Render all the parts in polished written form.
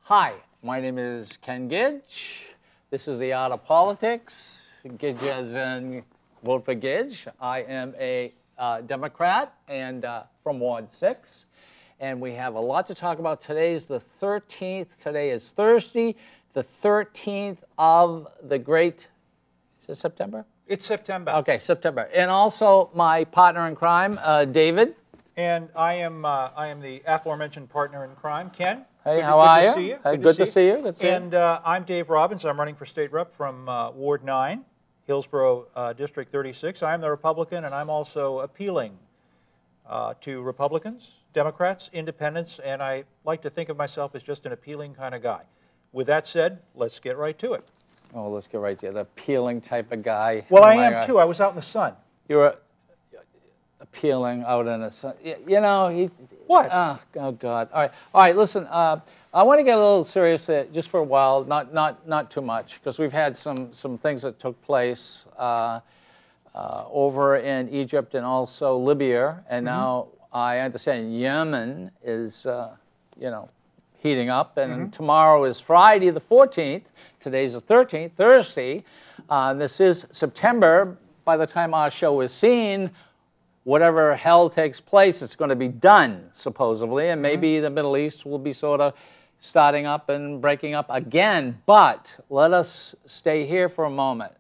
Hi, my name is Ken Gidge. This is The Art of Politics. Gidge as in vote for Gidge. I am a Democrat and from Ward 6. And we have a lot to talk about. Today is the 13th. Today is Thursday, the 13th of the great, is it September? It's September. Okay, September. And also my partner in crime, David. And I am the aforementioned partner in crime, Ken. Hey, how are you? Good to see you. Good to see you. Good to see you. And I'm Dave Robbins. I'm running for state rep from Ward 9, Hillsborough District 36. I'm the Republican, and I'm also appealing to Republicans, Democrats, independents, and I like to think of myself as just an appealing kind of guy. With that said, let's get right to it. Oh, let's get right to it. The appealing type of guy. Well, I am too. I was out in the sun. You're appealing out in the sun. You know, he's... What? Oh, God. All right. Listen. I want to get a little serious just for a while, not too much, because we've had some things that took place over in Egypt and also Libya, and now I understand Yemen is, heating up, and tomorrow is Friday the 14th. Today's the 13th, Thursday. This is September. By the time our show is seen, whatever hell takes place, it's going to be done, supposedly, and maybe the Middle East will be sort of starting up and breaking up again. But let us stay here for a moment.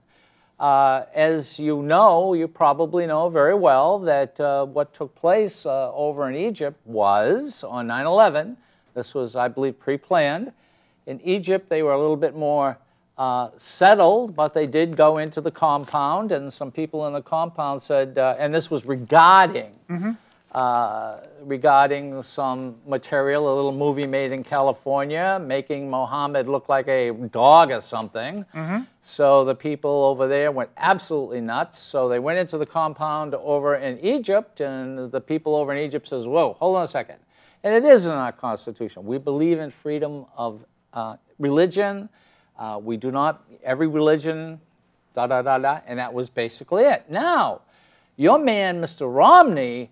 As you know, you probably know very well that what took place over in Egypt was on 9/11. This was, I believe, pre-planned. In Egypt, they were a little bit more settled, but they did go into the compound, and some people in the compound said, and this was regarding some material, a little movie made in California, making Mohammed look like a dog or something. So the people over there went absolutely nuts. So they went into the compound over in Egypt, and the people over in Egypt says, whoa, hold on a second. And it is in our Constitution. We believe in freedom of religion. We do not, every religion, and that was basically it. Now, your man, Mr. Romney,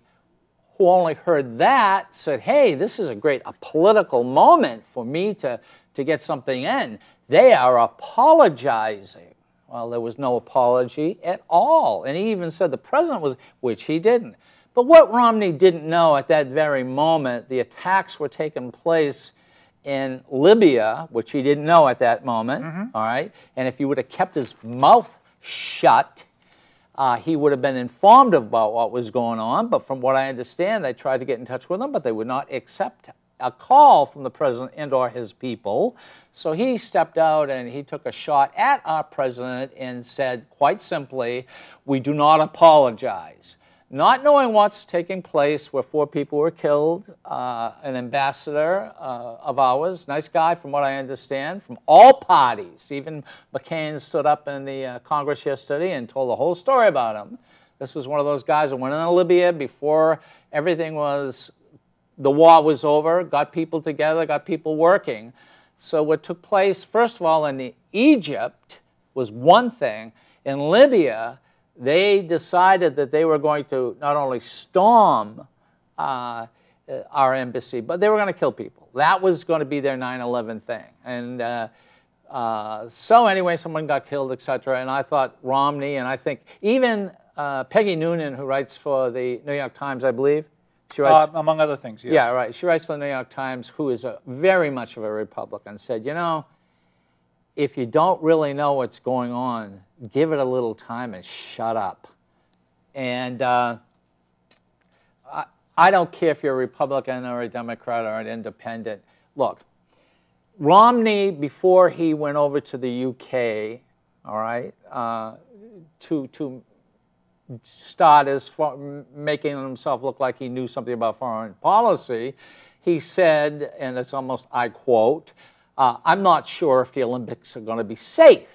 who only heard that, said, hey, this is a political moment for me to get something in. They are apologizing. Well, there was no apology at all. And he even said the president was, which he didn't. But what Romney didn't know at that very moment, the attacks were taking place in Libya, which he didn't know at that moment, all right? And if he would have kept his mouth shut, he would have been informed about what was going on. But from what I understand, they tried to get in touch with him, but they would not accept a call from the president and or his people. So he stepped out and he took a shot at our president and said, quite simply, we do not apologize. Not knowing what's taking place, where 4 people were killed, an ambassador of ours, nice guy from what I understand, from all parties. Even McCain stood up in the Congress yesterday and told the whole story about him. This was one of those guys that went into Libya before everything was, the war was over, got people together, got people working. So what took place, first of all, in Egypt was one thing. In Libya, they decided that they were going to not only storm our embassy, but they were going to kill people. That was going to be their 9/11 thing. And so anyway, someone got killed, etc. And I thought Romney, and I think even Peggy Noonan, who writes for the New York Times, I believe. She writes, among other things, yes. Yeah, right. She writes for the New York Times, who is very much of a Republican, said, you know, if you don't really know what's going on, give it a little time and shut up. And I don't care if you're a Republican or a Democrat or an independent. Look, Romney, before he went over to the UK, all right, to start as making himself look like he knew something about foreign policy, he said, and it's almost, I quote, I'm not sure if the Olympics are going to be safe,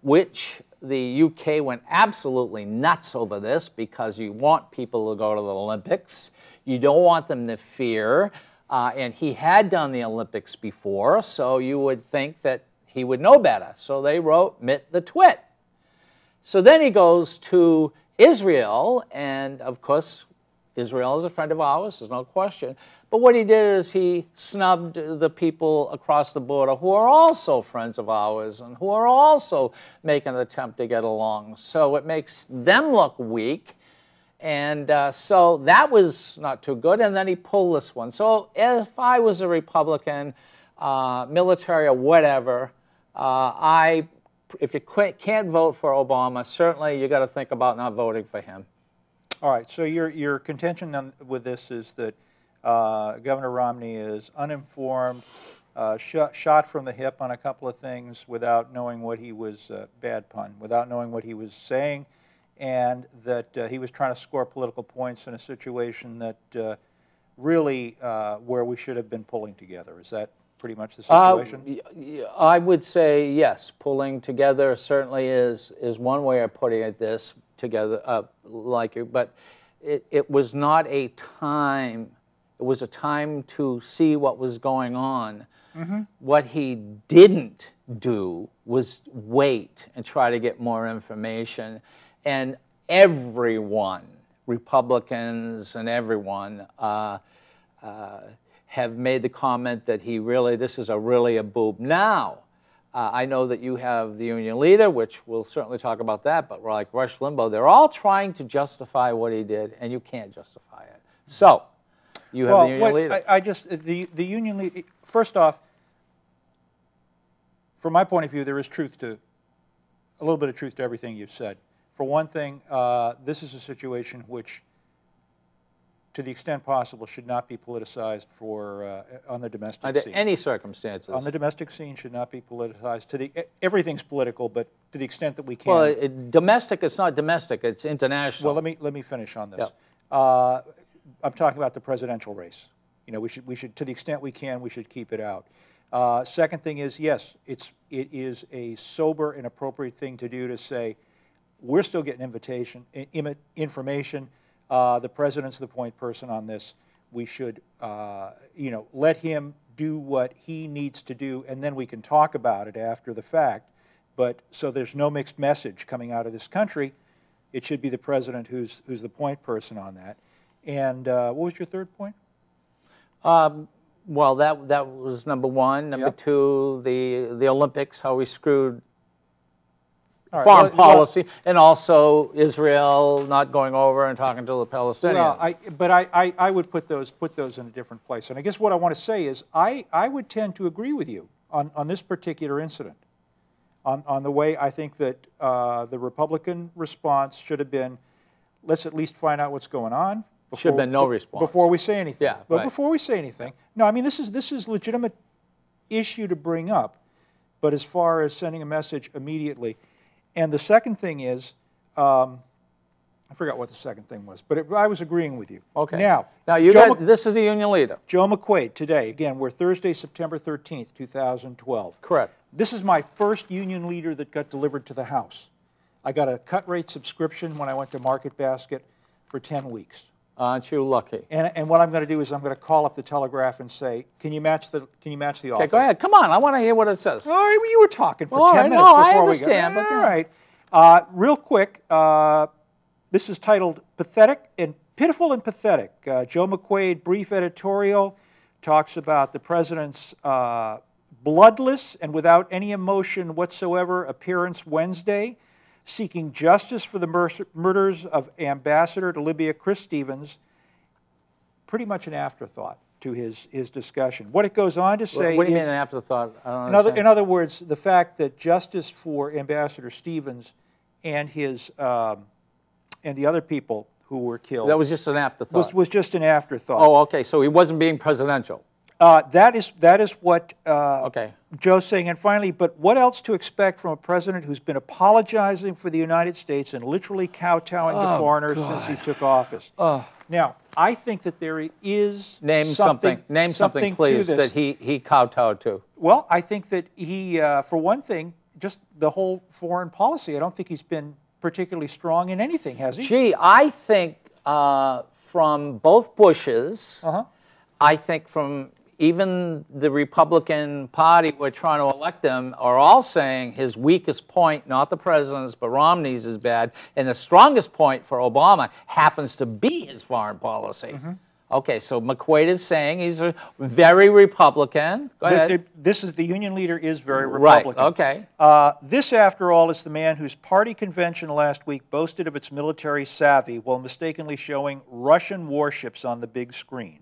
which the UK went absolutely nuts over this because you want people to go to the Olympics. You don't want them to fear. And he had done the Olympics before, so you would think that he would know better. So they wrote Mitt the Twit. So then he goes to Israel, and of course, Israel is a friend of ours, there's no question. But what he did is he snubbed the people across the border who are also friends of ours and who are also making an attempt to get along. So it makes them look weak. And so that was not too good. And then he pulled this one. So if I was a Republican, military or whatever, if you can't vote for Obama, certainly you got to think about not voting for him. All right. So your contention with this is that Governor Romney is uninformed, shot from the hip on a couple of things without knowing what he was, bad pun, without knowing what he was saying, and that he was trying to score political points in a situation that really where we should have been pulling together. Is that pretty much the situation? I would say yes. Pulling together certainly is one way of putting it. This together, but it was not a time. It was a time to see what was going on. Mm-hmm. What he didn't do was wait and try to get more information. And everyone, Republicans and everyone, have made the comment that this is really a boob. Now, I know that you have the union leader, which we'll certainly talk about that, but like Rush Limbaugh, they're all trying to justify what he did, and you can't justify it. So, you have the union leader. The union leader, first off, from my point of view, there is a little bit of truth to everything you've said. For one thing, this is a situation which, to the extent possible, should not be politicized on the domestic scene. Under any circumstances. On the domestic scene should not be politicized. Everything's political, but to the extent that we can. Well, domestic, it's not domestic, it's international. Well, let me finish on this. Yep. I'm talking about the presidential race. You know, we should, to the extent we can, we should keep it out. Second thing is, yes, it is a sober and appropriate thing to do to say, we're still getting information. The president's the point person on this. We should, let him do what he needs to do, and then we can talk about it after the fact. But so there's no mixed message coming out of this country. It should be the president who's the point person on that. And what was your third point? Well, that was number one. Number two, the Olympics, how we screwed foreign policy, and also Israel not going over and talking to the Palestinians. Well, I would put those in a different place. And I guess what I want to say is I would tend to agree with you on this particular incident, on the way I think that the Republican response should have been, let's at least find out what's going on. Should have been no response. Before we say anything. Yeah, but before we say anything, no, I mean, this is legitimate issue to bring up, but as far as sending a message immediately. And the second thing is, I forgot what the second thing was, but I was agreeing with you. Okay. Now this is the union leader. Joe McQuaid, today, again, we're Thursday, September 13th, 2012. Correct. This is my first union leader that got delivered to the house. I got a cut rate subscription when I went to Market Basket for 10 weeks. Aren't you lucky? And what I'm going to do is I'm going to call up the Telegraph and say, can you match the offer? Okay, go ahead. Come on, I want to hear what it says. All right, well, you were talking for 10 minutes before I we understand, got. but All right, real quick. This is titled "Pitiful and Pathetic." Joe McQuaid brief editorial talks about the president's bloodless and without any emotion whatsoever appearance Wednesday, seeking justice for the murders of Ambassador to Libya Chris Stevens, pretty much an afterthought to his discussion. What it goes on to say What do you is, mean an afterthought? I don't understand. in other words, the fact that justice for Ambassador Stevens and his and the other people who were killed. That was just an afterthought. Was just an afterthought. Oh, okay. So he wasn't being presidential. That is what Okay. Joe's saying. And finally, but what else to expect from a president who's been apologizing for the United States and literally kowtowing to foreigners since he took office? Now, I think that there is Name something, please, to this. that he kowtowed to. Well, I think that he, for one thing, just the whole foreign policy, I don't think he's been particularly strong in anything, has he? Gee, I think from both Bushes, I think from even the Republican Party who are trying to elect him are all saying his weakest point, not the president's, but Romney's, is bad. And the strongest point for Obama happens to be his foreign policy. Okay, so McQuaid is saying he's a very Republican. Go ahead. This is the union leader is very Right, Republican. okay. This, after all, is the man whose party convention last week boasted of its military savvy while mistakenly showing Russian warships on the big screen.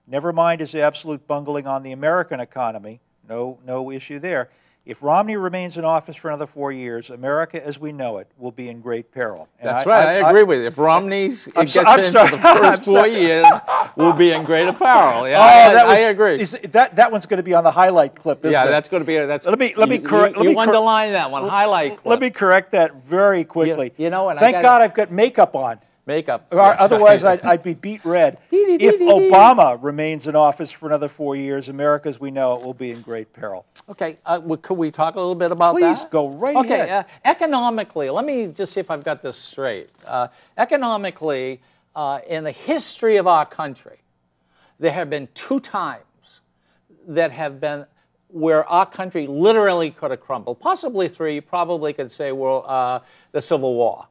Never mind his absolute bungling on the American economy. No issue there. If Romney remains in office for another 4 years, America as we know it will be in great peril. And that's right. I agree with you. If Romney gets into the first 4 years, we'll be in great peril. Yeah, I agree. That one's going to be on the highlight clip, isn't it? Yeah, that's going to be. Let me correct. You underline that one. Highlight clip. Let me correct that very quickly. You know, and thank God I've got makeup on. Makeup. Otherwise, I'd be beat red. If Obama remains in office for another 4 years, America as we know it will be in great peril. Okay, could we talk a little bit about that? Please, go right ahead. Okay, economically, let me just see if I've got this straight. Economically, in the history of our country, there have been 2 times that have been where our country literally could have crumbled. Possibly 3, you probably could say, well, the Civil War.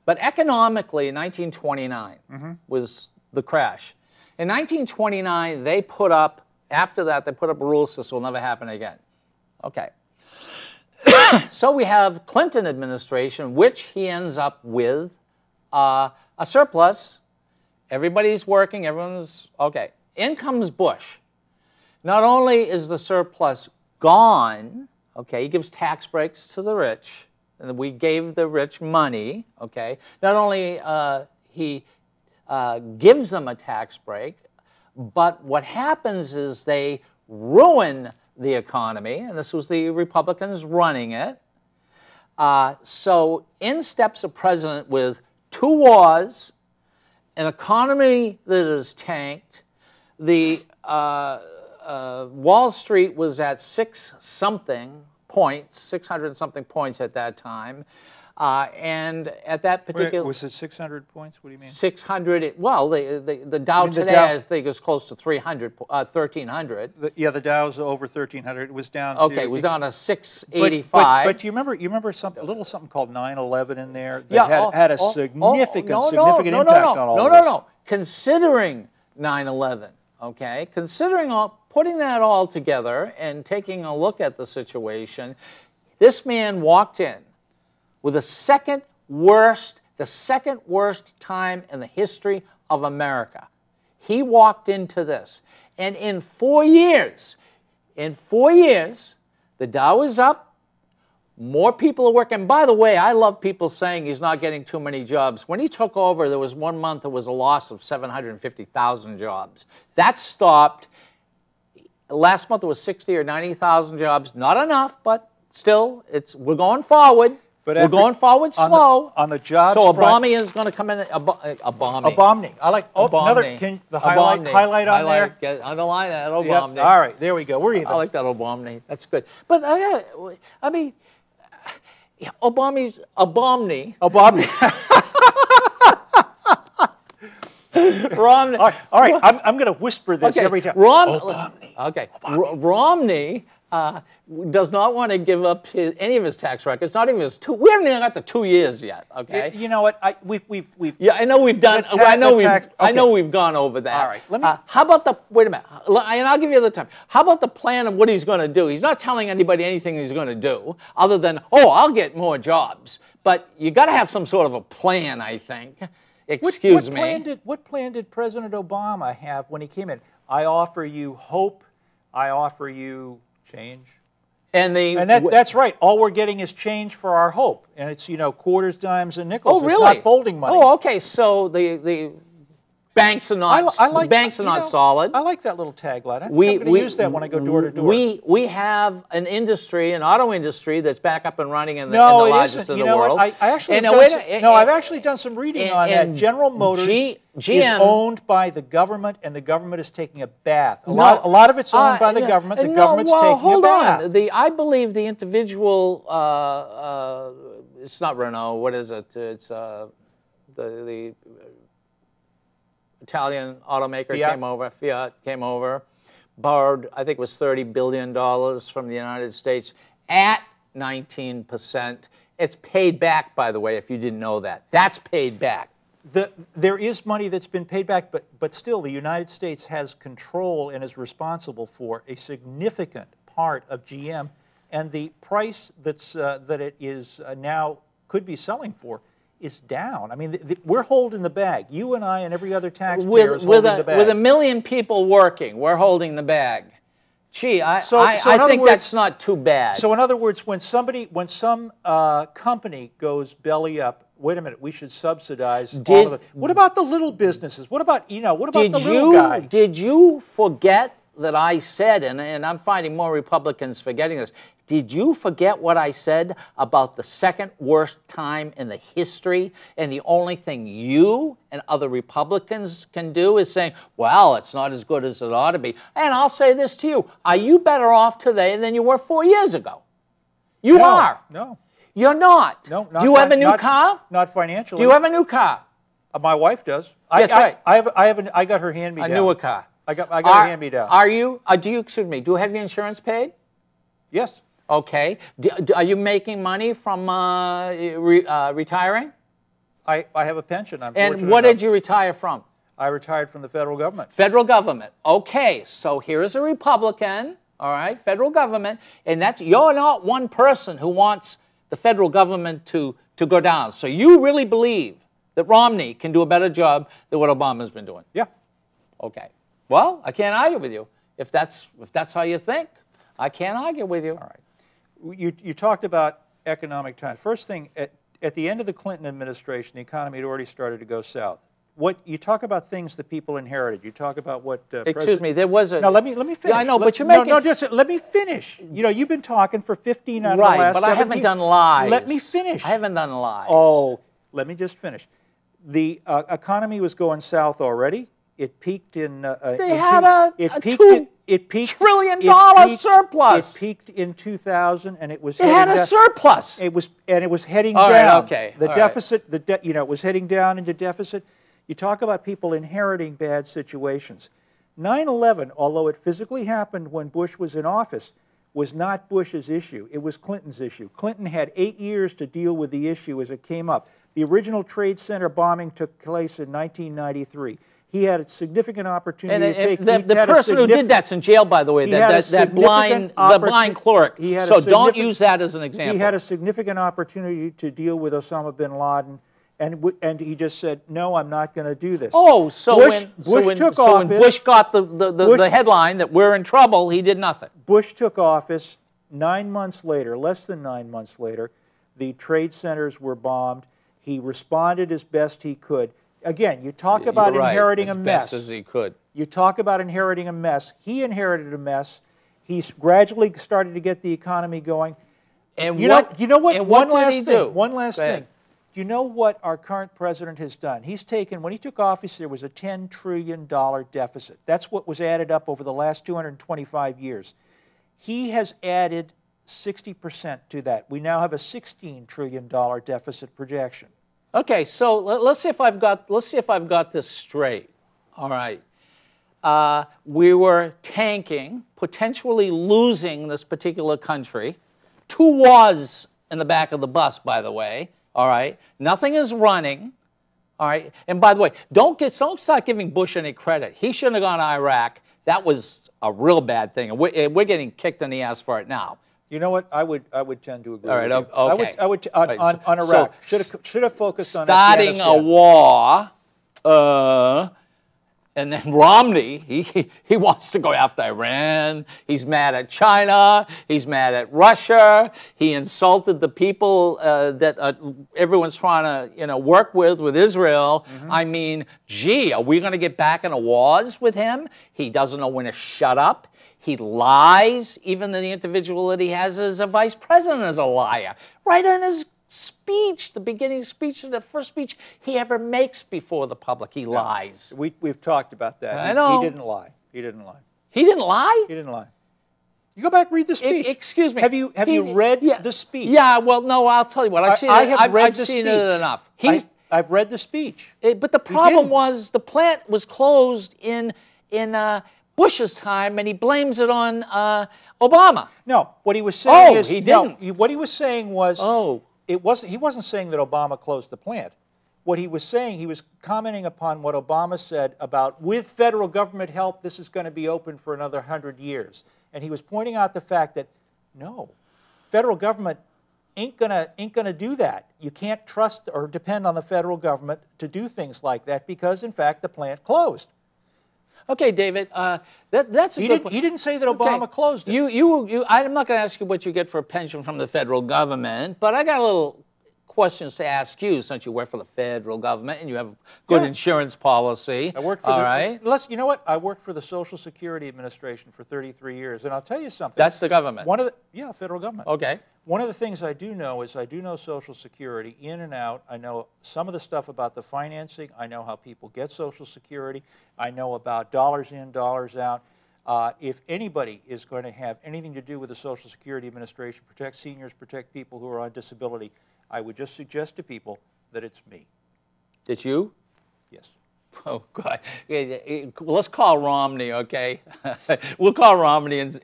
But economically, 1929 was the crash. In 1929, they put up, after that, they put up rules this will never happen again. Okay. So we have Clinton administration, which he ends up with a surplus. Everybody's working, everyone's, okay. In comes Bush. Not only is the surplus gone, okay, he gives tax breaks to the rich, and we gave the rich money, okay. Not only he gives them a tax break, but what happens is they ruin the economy, and this was the Republicans running it. So in steps a president with 2 wars, an economy that is tanked, the Wall Street was at 600-something points at that time. And at that particular... Wait, was it 600 points? What do you mean? 600, well, the Dow today, I think, is close to 1,300. The Dow's over 1,300. It was down to... Okay, it was down to 685. But you remember a little something called 9/11 in there that had a significant impact on all this? No. Considering 9/11, okay, putting that all together and taking a look at the situation, this man walked in with the second worst time in the history of America. He walked into this, and in 4 years, the Dow is up, more people are working. By the way, I love people saying he's not getting too many jobs. When he took over, there was 1 month there was a loss of 750,000 jobs. That stopped. Last month it was 60 or 90,000 jobs. Not enough, but still, we're going forward. But we're going forward slow. On the jobs so front, Obama is going to come in. Obama. I like another. Can the highlight on there? Underline that. Obama. Yep. All right, there we go. We're even. I like that Obama. That's good. But I mean, Obama's Obama. Romney. All right. I'm going to whisper this every time. Romney. Okay. Romney does not want to give up any of his tax records. Not even his 2. We haven't even got the 2 years yet. Okay. You know what? We've. Yeah, I know we've done. I know we've gone over that. All right. How about the? Wait a minute. And I'll give you the time. How about the plan of what he's going to do? He's not telling anybody anything he's going to do, other than I'll get more jobs. But you got to have some sort of a plan, I think. Excuse me. What plan did President Obama have when he came in? I offer you hope. I offer you change. And that's right. All we're getting is change for our hope, and it's quarters, dimes, and nickels. Oh, really? It's not folding money. Oh, okay. So the banks are not. Banks are not solid. I like that little tagline. I think I'm going to use that when I go door to door. We have an industry, an auto industry, that's back up and running in the largest in the world. What? I've actually done some reading on that. General Motors is owned by the government, and the government is taking a bath. A lot of it's owned by the government. The government's taking a bath. Hold on. I believe the individual. It's not Renault. What is it? It's the Italian automaker Fiat came over, borrowed, I think it was $30 billion from the United States at 19%. It's paid back, by the way, if you didn't know that. That's paid back. there is money that's been paid back, but still the United States has control and is responsible for a significant part of GM, and the price that it is now could be selling for is down. I mean, we're holding the bag. You and I and every other taxpayer is holding the bag. With 1 million people working, we're holding the bag. Gee, I think that's not too bad. So in other words, when some company goes belly up, wait a minute, we should subsidize all of it. What about the little businesses? What about, what about the little guy? Did you forget that I said, and I'm finding more Republicans forgetting this, did you forget what I said about the second worst time in the history, and the only thing you and other Republicans can do is saying, well, it's not as good as it ought to be. And I'll say this to you, are you better off today than you were 4 years ago? You are. No. You're not. No, not do you have a new car? Not financially. Do you have a new car? My wife does. That's right. I got her hand-me-down. A newer car. I got her hand-me-down. Are you, excuse me, do you have your insurance paid? Yes. Okay. Are you making money from retiring? I have a pension. And what did you retire from? I retired from the federal government. Federal government. Okay. So here's a Republican, all right, federal government, and you're not one person who wants the federal government to go down. So you really believe that Romney can do a better job than what Obama's been doing? Yeah. Okay. Well, I can't argue with you. If that's how you think, I can't argue with you. All right. You talked about economic time. First thing, at the end of the Clinton administration, the economy had already started to go south. You talk about things that people inherited. You talk about what excuse me, there was a... Now, let me finish. Yeah, I know, but you're making... No, just let me finish. You've been talking for 15 out of the last 17. Right, but I haven't done lies. Let me finish. I haven't done lies. Oh, let me just finish. The economy was going south already. It peaked in... They had a $2 trillion surplus. It peaked in 2000, and it was. It had a surplus. It was heading down. Right, okay. The deficit. It was heading down into deficit. You talk about people inheriting bad situations. 9/11, although it physically happened when Bush was in office, was not Bush's issue. It was Clinton's issue. Clinton had 8 years to deal with the issue as it came up. The original Trade Center bombing took place in 1993. He had a significant opportunity to take... The person who did that's in jail, by the way, that blind clerk. So don't use that as an example. He had a significant opportunity to deal with Osama bin Laden, and he just said, no, I'm not going to do this. Oh, so when Bush got the headline that we're in trouble, he did nothing. Bush took office 9 months later, less than 9 months later. The trade centers were bombed. He responded as best he could. Again, you talk about inheriting a mess. As best as he could. You talk about inheriting a mess. He inherited a mess. He's gradually started to get the economy going. And you know what? And what did he do? One last thing. You know what our current president has done? He's taken, when he took office, there was a $10 trillion deficit. That's what was added up over the last 225 years. He has added 60% to that. We now have a $16 trillion deficit projection. Okay, so let's see if I've got this straight. All right, we were tanking, potentially losing this particular country. 2 wars in the back of the bus, by the way. All right, nothing is running. All right, and by the way, don't start giving Bush any credit. He shouldn't have gone to Iraq. That was a real bad thing, and we're getting kicked in the ass for it now. You know what? I would tend to agree. All right, with you. okay. I would on Iraq. Should have focused on starting Afghanistan. a war, and then Romney he wants to go after Iran. He's mad at China. He's mad at Russia. He insulted the people that everyone's trying to work with Israel. Mm-hmm. I mean, gee, are we going to get back into wars with him? He doesn't know when to shut up. He lies. Even the individual that he has as a vice president is a liar. Right in his speech, the beginning speech, the first speech he ever makes before the public, he lies. We've talked about that. I know. He didn't lie. He didn't lie. He didn't lie? He didn't lie. You go back and read the speech. Excuse me. Have you read the speech? Yeah, well, no, I'll tell you what. I've seen it enough. I've read the speech. But the problem was the plant was closed in Bush's time, and he blames it on Obama. No, what he was saying he didn't. No, what he was saying was he wasn't saying that Obama closed the plant. what he was saying, he was commenting upon what Obama said about, with federal government help, this is going to be open for another 100 years. And he was pointing out the fact that, no, federal government ain't gonna do that. You can't trust or depend on the federal government to do things like that because, in fact, the plant closed. Okay, David, that's a good point. He didn't say that Obama closed it. I'm not going to ask you what you get for a pension from the federal government, but I got a little questions to ask you since you work for the federal government and you have a good insurance policy. I worked for you know what? I worked for the Social Security Administration for 33 years, and I'll tell you something. That's the government? Federal government. Okay. One of the things I do know is I do know Social Security in and out. I know some of the stuff about the financing. I know how people get Social Security. I know about dollars in, dollars out. If anybody is going to have anything to do with the Social Security Administration, protect seniors, protect people who are on disability, I would just suggest to people that it's me. It's you? Yes. Oh, God. Let's call Romney, okay? We'll call Romney and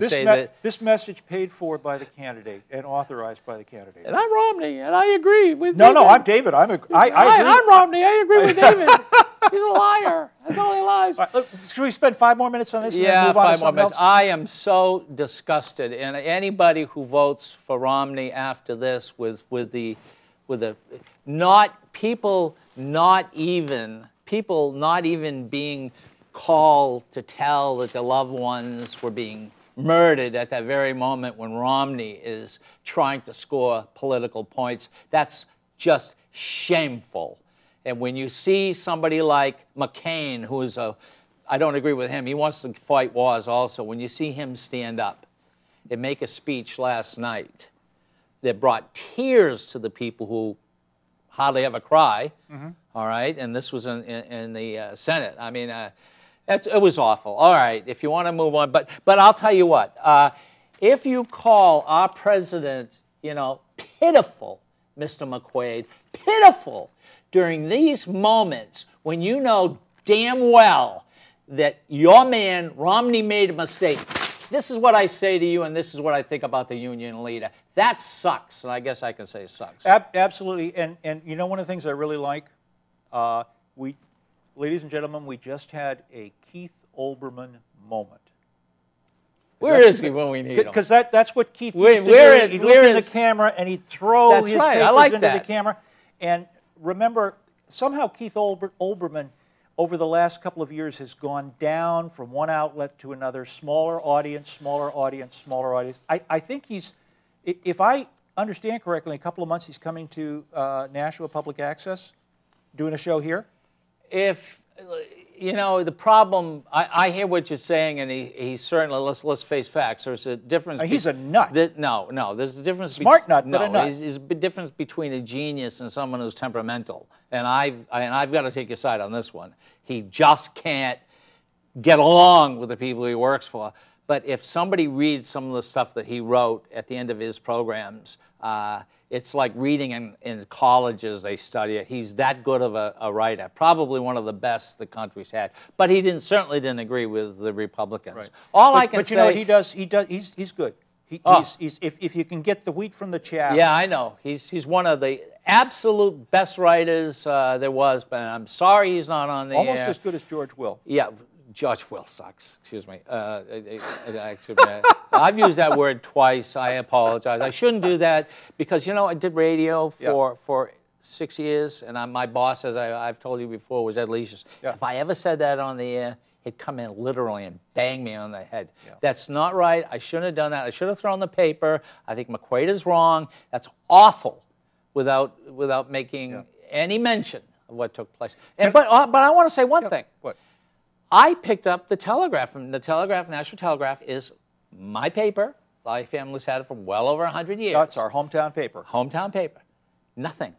say that... This message paid for by the candidate and authorized by the candidate. And I'm Romney, and I agree with No, I'm David. I agree. I'm Romney. I agree with David. He's a liar. That's all he lies. Right, should we spend 5 more minutes on this and then move on to something else? I am so disgusted, and anybody who votes for Romney after this with the people not even being called to tell that their loved ones were being murdered at that very moment when Romney is trying to score political points. That's just shameful. And when you see somebody like McCain, who is I don't agree with him, he wants to fight wars also. When you see him stand up and make a speech last night that brought tears to the people who hardly ever cry, all right? And this was in the Senate. I mean, it was awful. All right, if you want to move on. But I'll tell you what. If you call our president, pitiful, Mr. McQuaid, pitiful, during these moments when you know damn well that your man, Romney, made a mistake, this is what I say to you, and this is what I think about the union leader. That sucks, and I guess I can say sucks. Absolutely, and one of the things I really like, ladies and gentlemen, we just had a Keith Olbermann moment. Where is he when we need him? Because that's what Keith used to do. He'd look in the camera and he'd throw his papers into the camera. And remember, somehow Keith Olbermann, over the last couple of years, has gone down from one outlet to another, smaller audience, smaller audience, smaller audience. I think he's, if I understand correctly, in a couple of months he's coming to Nashua Public Access, doing a show here. If, the problem, I hear what you're saying, and he certainly, let's face facts, there's a difference. He's a nut. No, there's a difference. Smart nut, but a nut. There's a difference between a genius and someone who's temperamental. And I've got to take your side on this one. He just can't get along with the people he works for. But if somebody reads some of the stuff that he wrote at the end of his programs, it's like reading in colleges they study it. He's that good of a writer, probably one of the best the country's had. But he certainly didn't agree with the Republicans. Right. But you know what he does? He's good. If you can get the wheat from the chaff. Yeah, I know. He's one of the absolute best writers there was, but I'm sorry he's not on the Almost as good as George Will. Yeah. George Will sucks. Excuse me. I've used that word twice. I apologize. I shouldn't do that because, I did radio for 6 years, and my boss, as I've told you before, was Ed Leisure. Yeah. If I ever said that on the air, he'd come in literally and bang me on the head. Yeah. That's not right. I shouldn't have done that. I should have thrown the paper. I think McQuaid is wrong. That's awful without making any mention of what took place. But I want to say one thing. What? I picked up the Telegraph, and the Telegraph, National Telegraph, is my paper. My family's had it for well over 100 years. That's our hometown paper. Hometown paper. Nothing.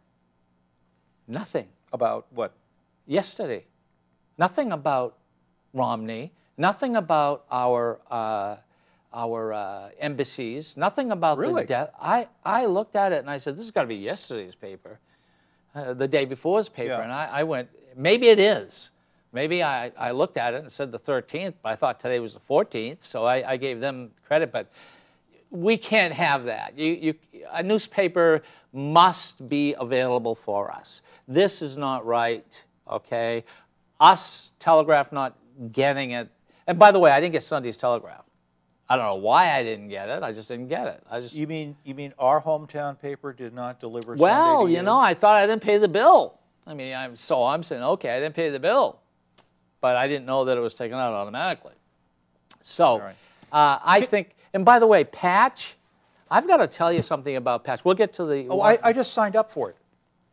About what? Yesterday. Nothing about Romney. Nothing about our embassies. Nothing about the death. I looked at it and I said, this has got to be yesterday's paper, the day before's paper. And I went, maybe it is. Maybe I looked at it and said the 13th, but I thought today was the 14th, so I gave them credit. But we can't have that. A newspaper must be available for us. This is not right, okay? Us, Telegraph, not getting it. And by the way, I didn't get Sunday's Telegraph. I don't know why I didn't get it. I just didn't get it. You mean our hometown paper did not deliver Well, Sunday to you know, I thought I didn't pay the bill. I mean, I'm saying, okay, I didn't pay the bill. But I didn't know that it was taken out automatically. So right. I think, and by the way, Patch, I've got to tell you something about Patch. We'll get to the... Oh, I just signed up for it.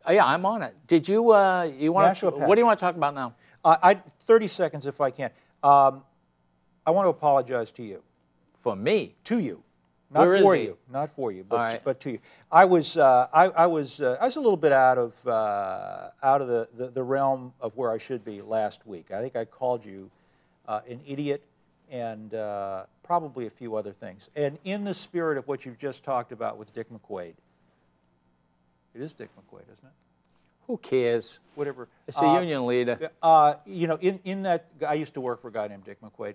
Oh, yeah, I'm on it. Did you, what do you want to talk about now? 30 seconds if I can. I want to apologize to you. For me? To you. Not for you. Not for you, but to you. I was a little bit out of the realm of where I should be last week. I think I called you an idiot and probably a few other things. And in the spirit of what you've just talked about with Dick McQuaid, it is Dick McQuaid, isn't it? Who cares? Whatever. It's a union leader. You know, in that, I used to work for a guy named Dick McQuaid.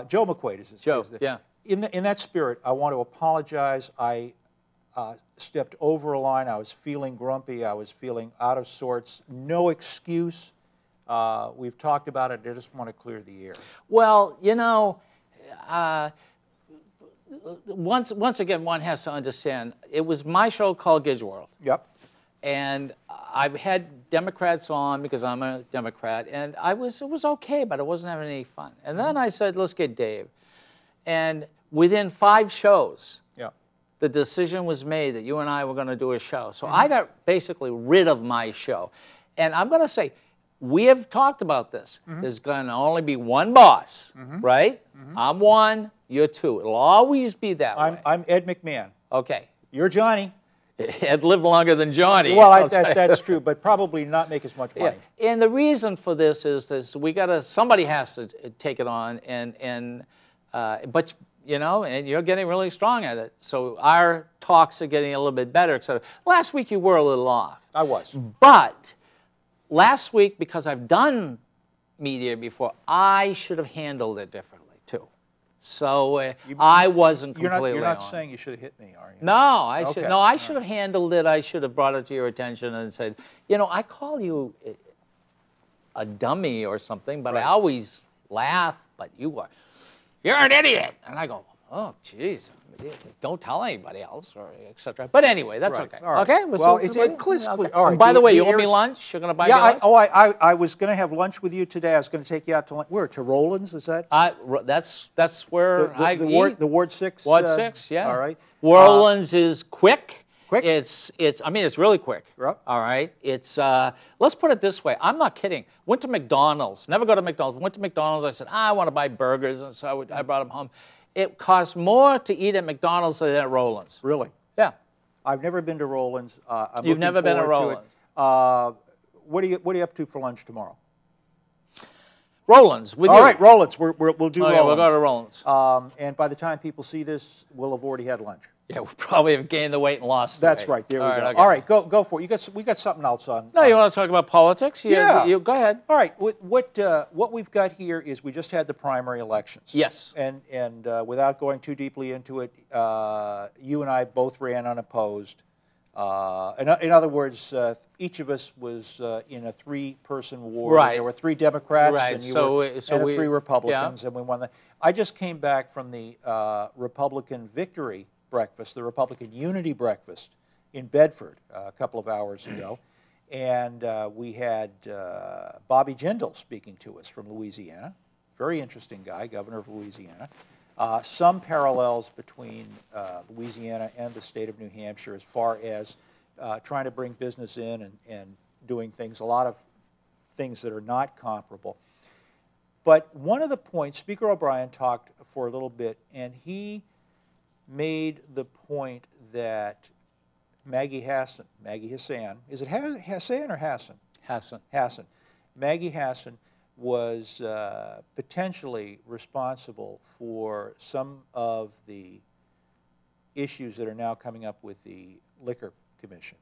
Joe McQuaid is his name. Yeah. In that spirit, I want to apologize. I stepped over a line. I was feeling grumpy. I was feeling out of sorts. No excuse. We've talked about it. I just want to clear the air. Well, you know, once again, one has to understand, it was my show called Gidge World. Yep. And I've had Democrats on because I'm a Democrat, and it was okay, but I wasn't having any fun. And then I said, let's get Dave. And within 5 shows, the decision was made that you and I were going to do a show. So I got basically rid of my show. And I'm going to say, we have talked about this. There's going to only be one boss, right? I'm one, you're 2. It'll always be that way. I'm Ed McMahon. Okay. You're Johnny. Ed lived longer than Johnny. Well, that's true, but probably not make as much money. Yeah. And the reason for this is somebody has to take it on, but you know, and you're getting really strong at it. So our talks are getting a little bit better, etc. Last week you were a little off. I was. But last week, because I've done media before, I should have handled it differently too. So I wasn't completely You're not on. saying you should have hit me, are you? No, I should have handled it. I should have brought it to your attention and said, you know, I call you a dummy or something, but I always laugh, but you're an idiot. And I go, oh, jeez, don't tell anybody else, or etc. But anyway, that's okay. Right. Okay? Well, it's clear. All right. By the way, you owe me lunch? You're going to buy me lunch? I was going to have lunch with you today. I was going to take you out to lunch. Where? To Rollins, is that? That's where I eat. The Ward 6? Ward 6, yeah. All right. Rollins is quick. Quick? I mean, it's really quick. Yep. All right. Let's put it this way. I'm not kidding. Went to McDonald's. Never go to McDonald's. Went to McDonald's. I said, I want to buy burgers, and so I brought them home. It costs more to eat at McDonald's than at Rollins. Really? Yeah. I've never been to Rollins. You've never been to Rollins. What are you up to for lunch tomorrow? Rollins. With All you. right, Rollins. We'll do Rollins. We'll go to Rollins. And by the time people see this, we'll have already had lunch. Yeah, we probably have gained the weight and lost the That's weight. right. There we go. Okay. All right, go for it. We got something else on. No, you want to talk about politics? Yeah. Go ahead. All right. What we've got here is we just had the primary elections. Yes. And without going too deeply into it, you and I both ran unopposed. In other words, each of us was in a 3-person ward. Right. There were 3 Democrats right. and 3 Republicans, yeah. and we won. I just came back from the Republican victory breakfast, the Republican Unity breakfast in Bedford a couple of hours ago, and we had Bobby Jindal speaking to us from Louisiana. Very interesting guy, governor of Louisiana. Some parallels between Louisiana and the state of New Hampshire as far as trying to bring business in and doing things, a lot of things that are not comparable. But one of the points, Speaker O'Brien talked for a little bit, and he made the point that Maggie Hassan, is it Hassan or Hassan? Hassan. Maggie Hassan was potentially responsible for some of the issues that are now coming up with the Liquor Commission.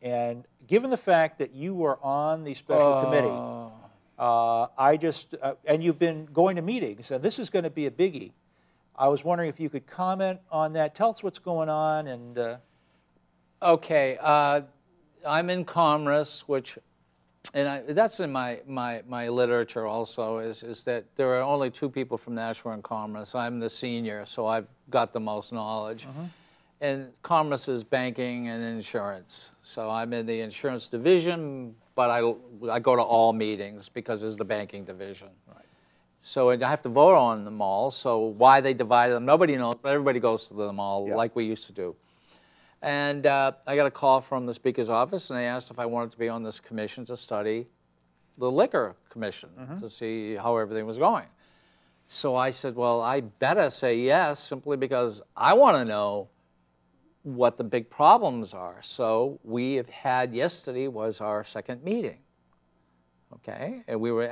And given the fact that you were on the special committee, and you've been going to meetings, and this is going to be a biggie, I was wondering if you could comment on that. Tell us what's going on. And Okay, I'm in Commerce, which, that's in my literature also, is that there are only 2 people from Nashua in Commerce. I'm the senior, so I've got the most knowledge. And Commerce is banking and insurance. So I'm in the insurance division, but I go to all meetings because it's the banking division. Right. So I have to vote on them all. So why they divided them, nobody knows, but everybody goes to them all like we used to do. And I got a call from the Speaker's office, and they asked if I wanted to be on this commission to study the Liquor Commission to see how everything was going. So I said, well, I better say yes, simply because I want to know what the big problems are. So we have had, yesterday was our 2nd meeting, okay? And we were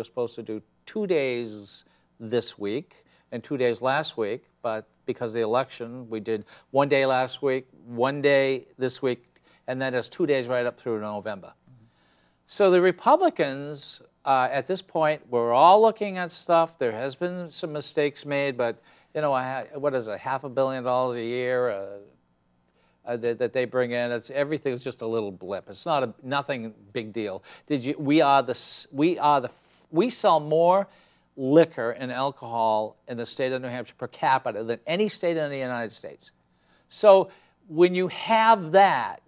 supposed to do 2 days this week and 2 days last week, but because of the election, we did 1 day last week, 1 day this week, and then there's 2 days right up through November. So the Republicans, at this point, we're all looking at stuff. There has been some mistakes made, but you know, what is it, $500 million a year that they bring in? Everything's just a little blip. It's nothing big deal. We sell more liquor and alcohol in the state of New Hampshire per capita than any state in the United States. So when you have that,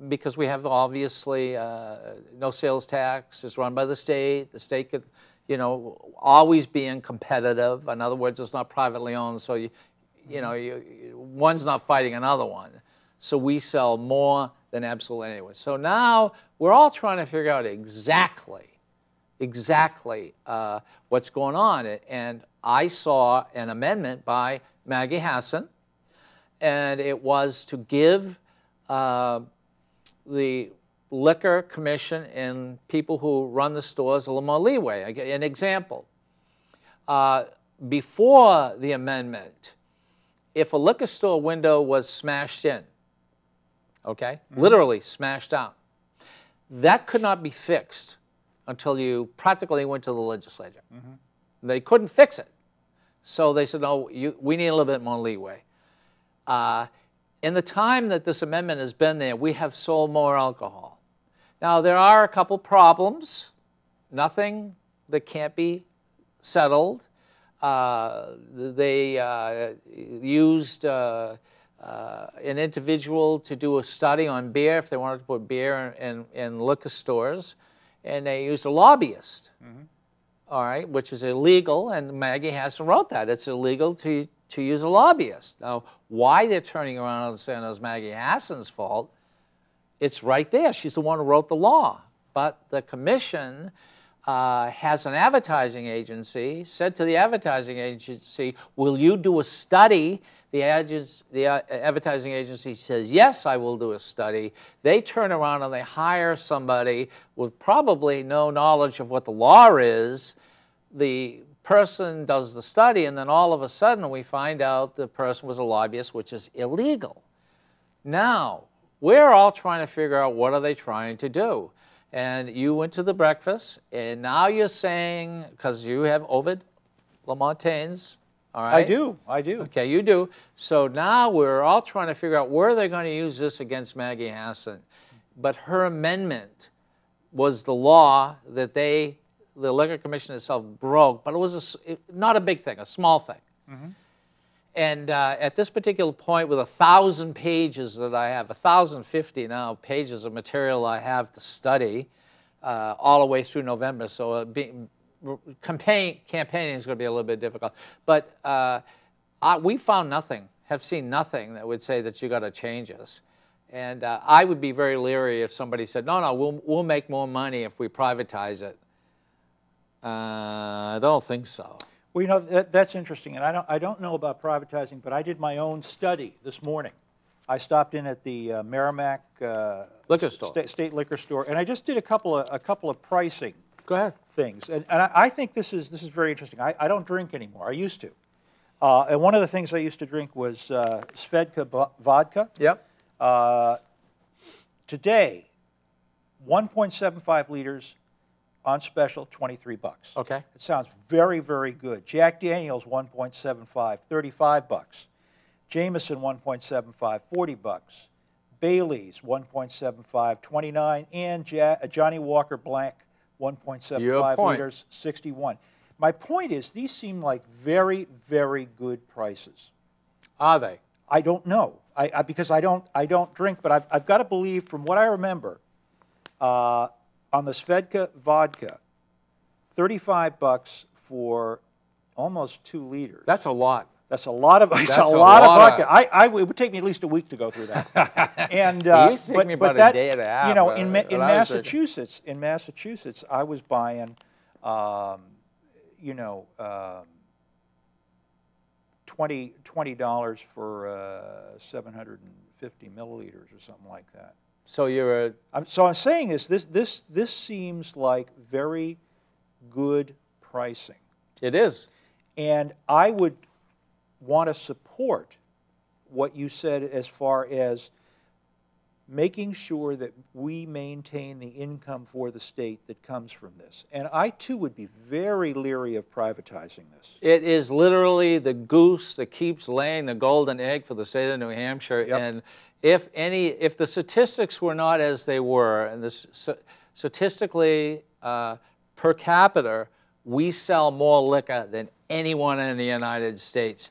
because we have obviously no sales tax, is run by the state could, you know, always being competitive. In other words, it's not privately owned, so one's not fighting another one. So we sell more than absolutely anyone. So now we're all trying to figure out exactly what's going on. And I saw an amendment by Maggie Hassan, and it was to give the Liquor Commission and people who run the stores a little more leeway. An example, before the amendment, if a liquor store window was smashed in, okay, literally smashed out, that could not be fixed until you practically went to the legislature. They couldn't fix it. So they said, no, we need a little bit more leeway. In the time that this amendment has been there, we have sold more alcohol. Now, there are a couple problems, nothing that can't be settled. They used an individual to do a study on beer, if they wanted to put beer in liquor stores, and they used a lobbyist, all right, which is illegal, and Maggie Hassan wrote that. It's illegal to use a lobbyist. Now, why they're turning around and saying it was Maggie Hassan's fault, it's right there. She's the one who wrote the law. But the commission has an advertising agency, said to the advertising agency, will you do a study? The advertising agency says, yes, I will do a study. They turn around and they hire somebody with probably no knowledge of what the law is. The person does the study, and then all of a sudden we find out the person was a lobbyist, which is illegal. Now, we're all trying to figure out what are they trying to do. And you went to the breakfast, and now you're saying, because you have Ovid Lamontaigne's, all right? I do. Okay, you do. So now we're all trying to figure out where they're going to use this against Maggie Hassan. But her amendment was the law that the Liquor Commission itself broke, but it was not a big thing, a small thing. And at this particular point, with 1,000 pages that I have, 1,050 now pages of material I have to study all the way through November, so campaigning is going to be a little bit difficult. But we found nothing, have seen nothing that would say that you got to change this. And I would be very leery if somebody said, no, we'll make more money if we privatize it. I don't think so. Well, you know, that's interesting, and I don't know about privatizing, but I did my own study this morning. I stopped in at the Merrimack liquor store, state liquor store, and I just did a couple of pricing things, and I think this is very interesting. I don't drink anymore. I used to, and one of the things I used to drink was Svedka vodka. Yep. Today, 1.75 liters, on special, $23. Okay. It sounds very, very good. Jack Daniels, 1.75, $35. Jameson, 1.75, $40. Bailey's, 1.75, $29, and Johnny Walker Blanc, 1.75 liters, $61. My point is, these seem like very, very good prices. Are they? I don't know, because I don't drink, but I've got to believe, from what I remember, on the Svedka vodka, $35 for almost 2 liters. That's a lot. That's a lot of That's a a lot of lot vodka. It would take me at least a week to go through that. And It used to take me about a day and a half. You know, in Massachusetts, I was buying, you know, $20 for 750 milliliters or something like that. So you're So I'm saying is this seems like very good pricing. It is. And I would want to support what you said as far as making sure that we maintain the income for the state that comes from this. And I, too, would be very leery of privatizing this. It is literally the goose that keeps laying the golden egg for the state of New Hampshire. Yep. And if the statistics were not as they were, and statistically per capita, we sell more liquor than anyone in the United States.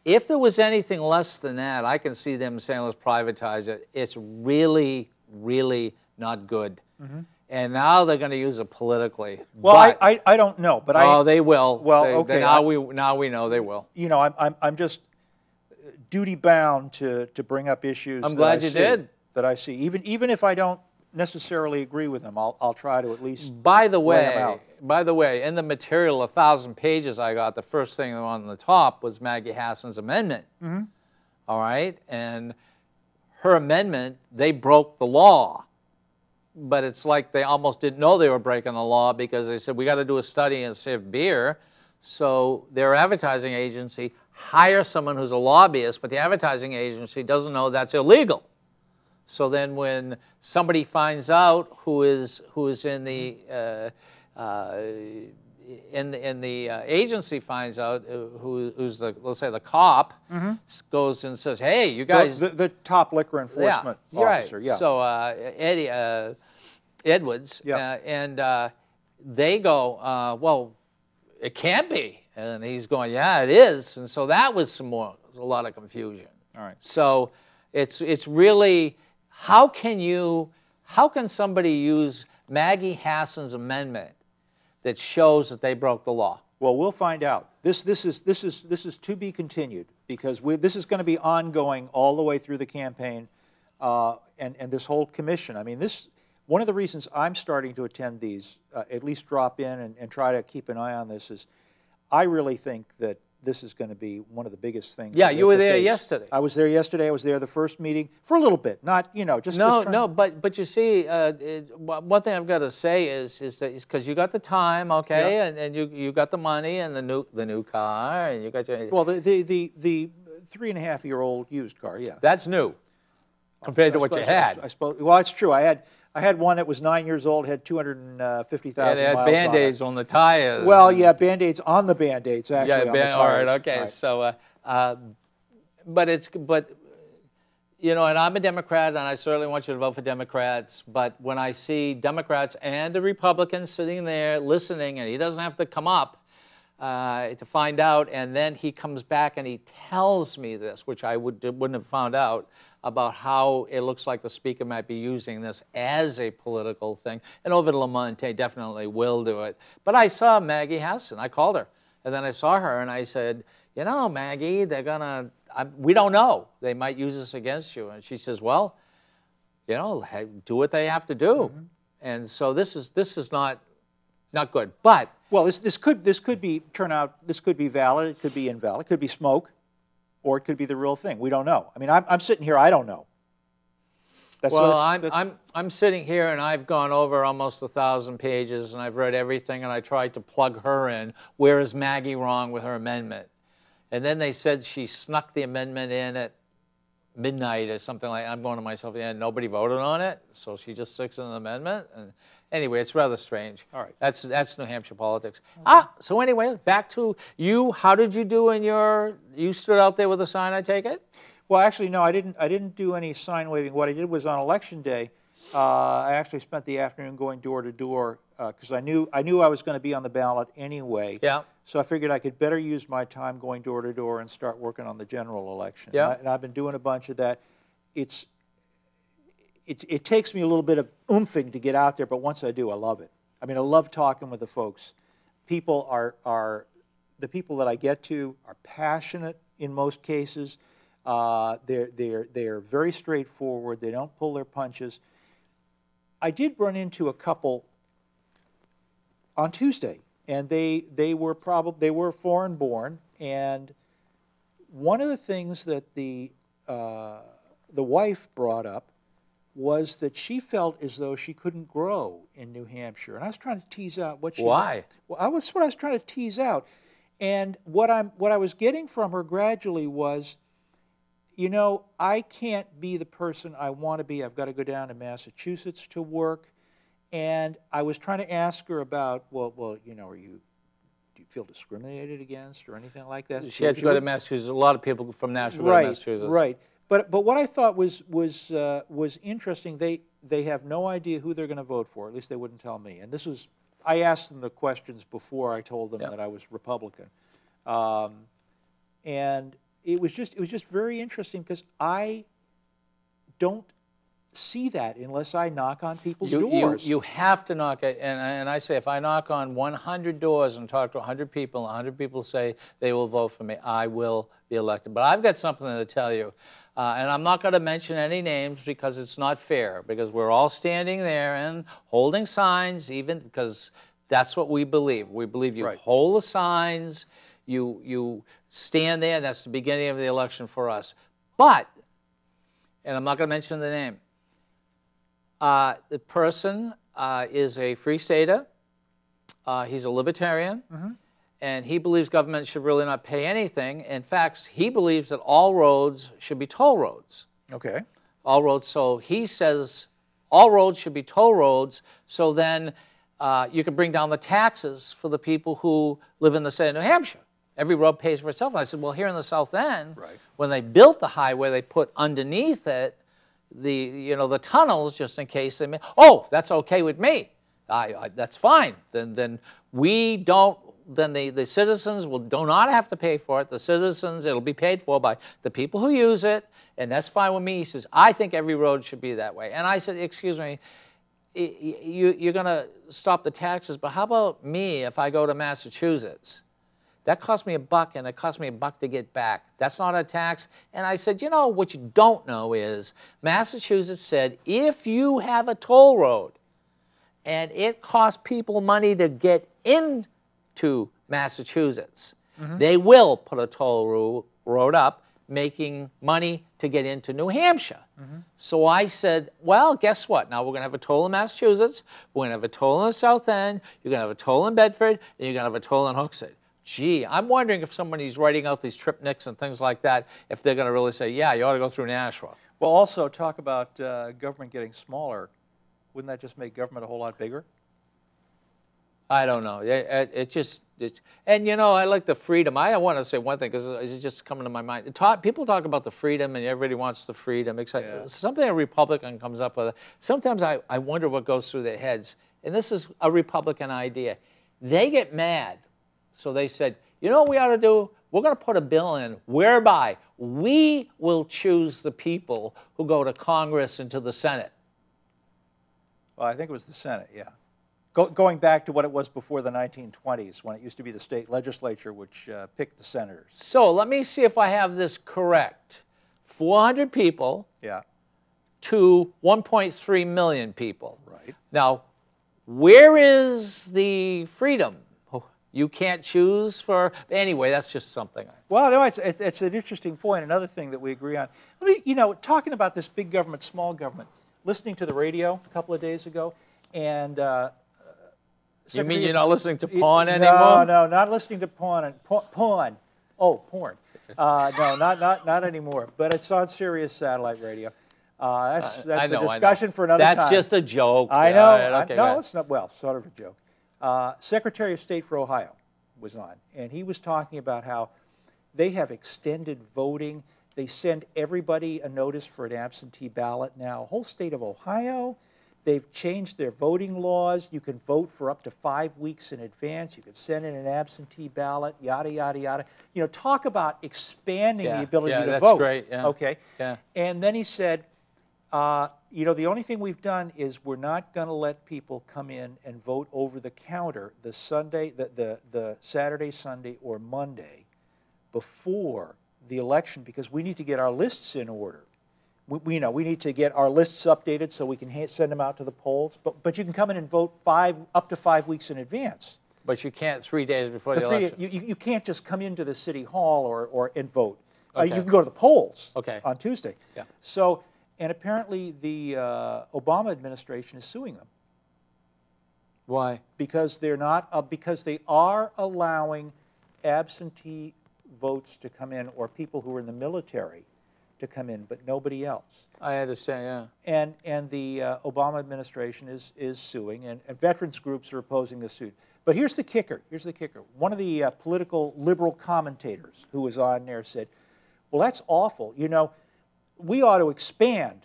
If there was anything less than that, I can see them saying, let's privatize it. It's really, really not good. Mm-hmm. And now they're going to use it politically. Well, I don't know, but they will. Well, okay. Now we know they will. You know, I'm just duty bound to bring up issues. I'm glad you did. That I see, even if I don't necessarily agree with them, I'll try to at least By the lay them out. way, in the material, 1,000 pages I got, the first thing on the top was Maggie Hassan's amendment. Mm-hmm. All right? And her amendment, they broke the law. But it's like they almost didn't know they were breaking the law, because they said, we got to do a study and save beer. So their advertising agency hires someone who's a lobbyist, but the advertising agency doesn't know that's illegal. So then when somebody finds out who is in the agency finds out who's the, let's say, the cop, mm-hmm. goes and says, hey, you guys, the top liquor enforcement officer, right. Yeah. So Eddie Edwards, yeah. And they go, well, it can't be, and he's going, yeah, it is, and so that was a lot of confusion. All right. So it's really, how can somebody use Maggie Hassan's amendment that shows that they broke the law? Well, we'll find out. This is to be continued, because this is going to be ongoing all the way through the campaign, and this whole commission. I mean, one of the reasons I'm starting to attend these, at least drop in and try to keep an eye on this, is I really think that this is going to be one of the biggest things. Yeah, you were there yesterday. I was there yesterday. I was there the first meeting for a little bit, not, you know, just but you see, one thing I've got to say is that because you got the time, okay, yeah. and you got the money and the new car, and you got your, well, the 3.5-year-old used car, yeah, that's new compared to what you had. I suppose. Well, it's true. I had one that was 9 years old, had 250,000 miles on it. Had Band-Aids on the tires. Well, yeah, Band-Aids on the Band-Aids, actually, on the tires. All right, okay. Right. So, but you know, and I'm a Democrat, and I certainly want you to vote for Democrats, but when I see Democrats and the Republicans sitting there listening, and he doesn't have to come up to find out, and then he comes back and he tells me this, which I wouldn't have found out, about how it looks like the speaker might be using this as a political thing. And Ovid Lamonte definitely will do it. But I saw Maggie Hassan. I called her. And then I saw her and I said, you know, Maggie, we don't know. They might use this against you. And she says, well, you know, do what they have to do. Mm-hmm. And so this is not good. But well, this could be this could be valid, it could be invalid, it could be smoke. Or it could be the real thing. We don't know. I mean, I'm sitting here. I don't know. I'm sitting here, and I've gone over almost 1,000 pages, and I've read everything, and I tried to plug her in. Where is Maggie wrong with her amendment? And then they said she snuck the amendment in at midnight or something like that. I'm going to myself, yeah, nobody voted on it, so she just sticks in an amendment. Anyway, it's rather strange. All right. That's New Hampshire politics. Okay. So anyway, back to you. How did you do in your? You stood out there with a sign, I take it? Well, actually, no, I didn't do any sign waving. What I did was on Election Day, I actually spent the afternoon going door to door because I knew I was going to be on the ballot anyway. Yeah. So I figured I could better use my time going door to door and start working on the general election. Yeah. And I've been doing a bunch of that. It takes me a little bit of oomphin' to get out there, but once I do, I love it. I mean, I love talking with the folks. People are the people that I get to are passionate in most cases. They're very straightforward. They don't pull their punches. I did run into a couple on Tuesday, and they were foreign born. And one of the things that the wife brought up was that she felt as though she couldn't grow in New Hampshire, and I was trying to tease out what she. Why? Well, what I was trying to tease out, and what I was getting from her gradually was, you know, I can't be the person I want to be. I've got to go down to Massachusetts to work. And I was trying to ask her about, well, you know, do you feel discriminated against or anything like that? She had to go to Massachusetts. A lot of people from Nashville go to Massachusetts. Right. But what I thought was interesting, they have no idea who they're going to vote for. At least they wouldn't tell me. And this was, I asked them the questions before I told them that I was Republican. And it was just very interesting because I don't see that unless I knock on people's doors. You have to knock it, and I say if I knock on 100 doors and talk to 100 people, 100 people say they will vote for me, I will be elected. But I've got something to tell you, and I'm not going to mention any names because it's not fair, because we're all standing there and holding signs, even because that's what we believe. We believe you hold the signs, you stand there, and that's the beginning of the election for us. But, and I'm not going to mention the name, the person is a free stater. He's a libertarian, and he believes government should really not pay anything. In fact, he believes that all roads should be toll roads. Okay. All roads. So he says all roads should be toll roads, so then you can bring down the taxes for the people who live in the state of New Hampshire. Every road pays for itself. And I said, well, here in the South End, when they built the highway, they put underneath it the tunnels just in case they may. Oh, that's okay with me. That's fine. Then we don't. Then the citizens do not have to pay for it. The citizens, it'll be paid for by the people who use it, and that's fine with me. He says, I think every road should be that way. And I said, excuse me, you're going to stop the taxes, but how about me if I go to Massachusetts? That cost me $1, and it cost me $1 to get back. That's not a tax. And I said, you know, what you don't know is Massachusetts said if you have a toll road and it costs people money to get into Massachusetts, they will put a toll road up, making money to get into New Hampshire. So I said, well, guess what? Now we're going to have a toll in Massachusetts, we're going to have a toll in the South End, you're going to have a toll in Bedford, and you're going to have a toll in Hooksett. Gee, I'm wondering if somebody's writing out these tripniks and things like that, if they're going to really say, yeah, you ought to go through Nashua. Well, also talk about government getting smaller. Wouldn't that just make government a whole lot bigger? I don't know. And you know, I like the freedom. I want to say one thing because it's just coming to my mind. People talk about the freedom, and everybody wants the freedom. Except something a Republican comes up with. Sometimes I wonder what goes through their heads. And this is a Republican idea. They get mad. So they said, you know what we ought to do? We're going to put a bill in whereby we will choose the people who go to Congress and to the Senate. Well, I think it was the Senate, yeah. Going back to what it was before the 1920s, when it used to be the state legislature which picked the senators. So let me see if I have this correct. 400 people to 1.3 million people. Right. Now, where is the freedom? You can't choose for, anyway, that's just something. Well, no, it's an interesting point, another thing that we agree on. I mean, you know, talking about this big government, small government, listening to the radio a couple of days ago, and you mean you're not listening to porn anymore? No, not listening to porn. Porn. Oh, porn. No, not anymore. But it's on Sirius satellite radio. That's I a know, discussion for another time. That's just a joke. I know. All right, okay, No, it's not. Well, sort of a joke. Secretary of State for Ohio was on, and he was talking about how they have extended voting. They send everybody a notice for an absentee ballot now. Whole state of Ohio, they've changed their voting laws. You can vote for up to 5 weeks in advance. You can send in an absentee ballot, yada, yada, yada. You know, talk about expanding the ability to that's vote. great. Yeah. Okay. Yeah. And then he said, you know, the only thing we've done is we're not going to let people come in and vote over the counter the Sunday, the Saturday, Sunday, or Monday before the election, because we need to get our lists in order. We know we need to get our lists updated so we can send them out to the polls. But you can come in and vote up to 5 weeks in advance. But you can't 3 days before the election. You can't just come into the city hall and vote. Okay. You can go to the polls on Tuesday. Yeah. So, and apparently the Obama administration is suing them. Why? Because they're not because they are allowing absentee votes to come in, or people who are in the military to come in, but nobody else. I understand. Yeah. And the Obama administration is suing, and veterans groups are opposing the suit. But here's the kicker. Here's the kicker. One of the political liberal commentators who was on there said, "Well, that's awful. You know, we ought to expand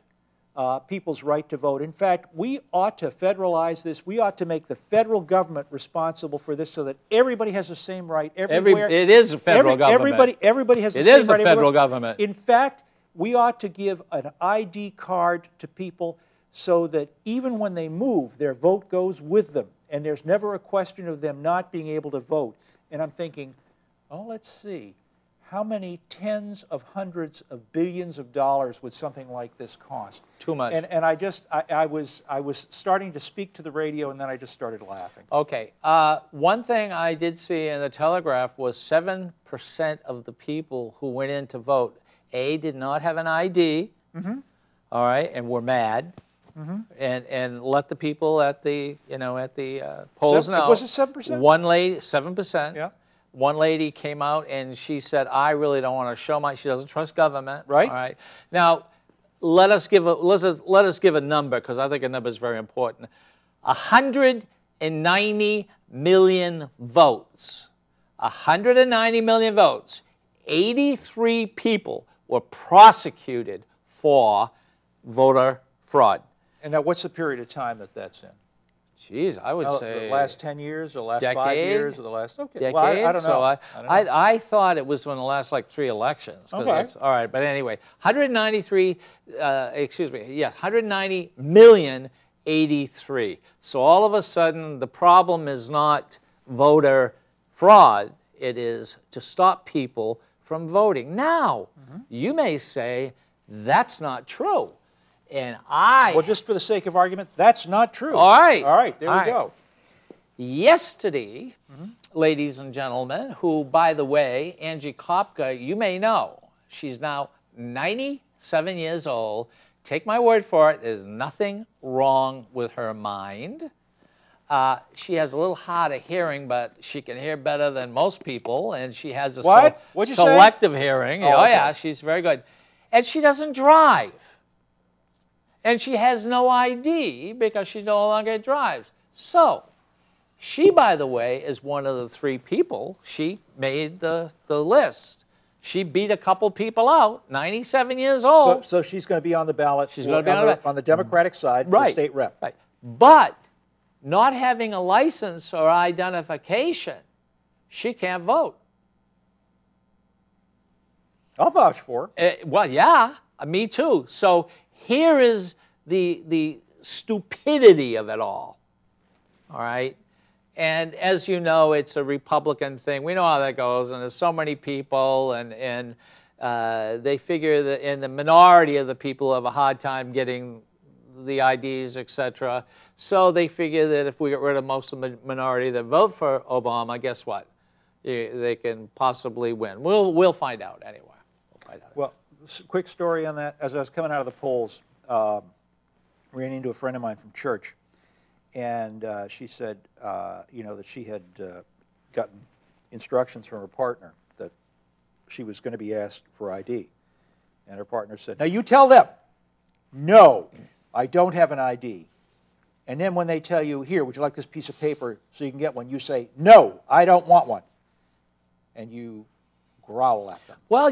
people's right to vote. In fact, we ought to federalize this. We ought to make the federal government responsible for this so that everybody has the same right everywhere." It is a federal government. Everybody has the It same is right a federal everywhere. government. In fact, we ought to give an ID card to people so that even when they move, their vote goes with them, and there's never a question of them not being able to vote. And I'm thinking, oh, let's see. How many tens of hundreds of billions of dollars would something like this cost? Too much. And I was starting to speak to the radio, and then I just started laughing. Okay. One thing I did see in the Telegraph was 7% of the people who went in to vote, did not have an ID, all right, and were mad, and let the people at the polls know. Was it 7%? One lady, 7%. Yeah. One lady came out and she said, "I really don't want to show she doesn't trust government." Right. All right. Now, let us give a number, because I think a number is very important. 190 million votes. 190 million votes. 83 people were prosecuted for voter fraud. And now, what's the period of time that's in? Jeez, I would say the last 10 years, or the last decade, 5 years, or the last decade. Well, I don't know. So I don't know. I thought it was in the last like 3 elections. Okay. All right, but anyway, 190 million 83. So all of a sudden, the problem is not voter fraud. It is to stop people from voting. Now, you may say that's not true. And well, just for the sake of argument, that's not true. All right. All right, there we go. Yesterday, ladies and gentlemen, who, by the way, Angie Kopka, you may know, she's now 97 years old. Take my word for it, there's nothing wrong with her mind. She has a little hard of hearing, but she can hear better than most people, and she has a selective hearing. Oh, okay. Yeah, she's very good. And she doesn't drive. And she has no ID because she no longer drives. So, she, by the way, is one of the 3 people. She made the list. She beat a couple people out, 97 years old. So she's going to be on the ballot. She's going to be on Right. But not having a license or identification, she can't vote. I'll vouch for her. Well, yeah, me too. So here is the stupidity of it all right? And as you know, it's a Republican thing. We know how that goes, and there's so many people, and they figure that in the minority of the people have a hard time getting the IDs, etc. So they figure that if we get rid of most of the minority that vote for Obama, guess what? They can possibly win. We'll find out anyway. We'll find out. Well, quick story on that. As I was coming out of the polls, ran into a friend of mine from church, and she said, you know, that she had gotten instructions from her partner that she was going to be asked for ID. And her partner said, "Now you tell them." no, I don't have an ID. And then when they tell you, here, would you like this piece of paper so you can get one, you say, no, I don't want one. And you growl at them. Well,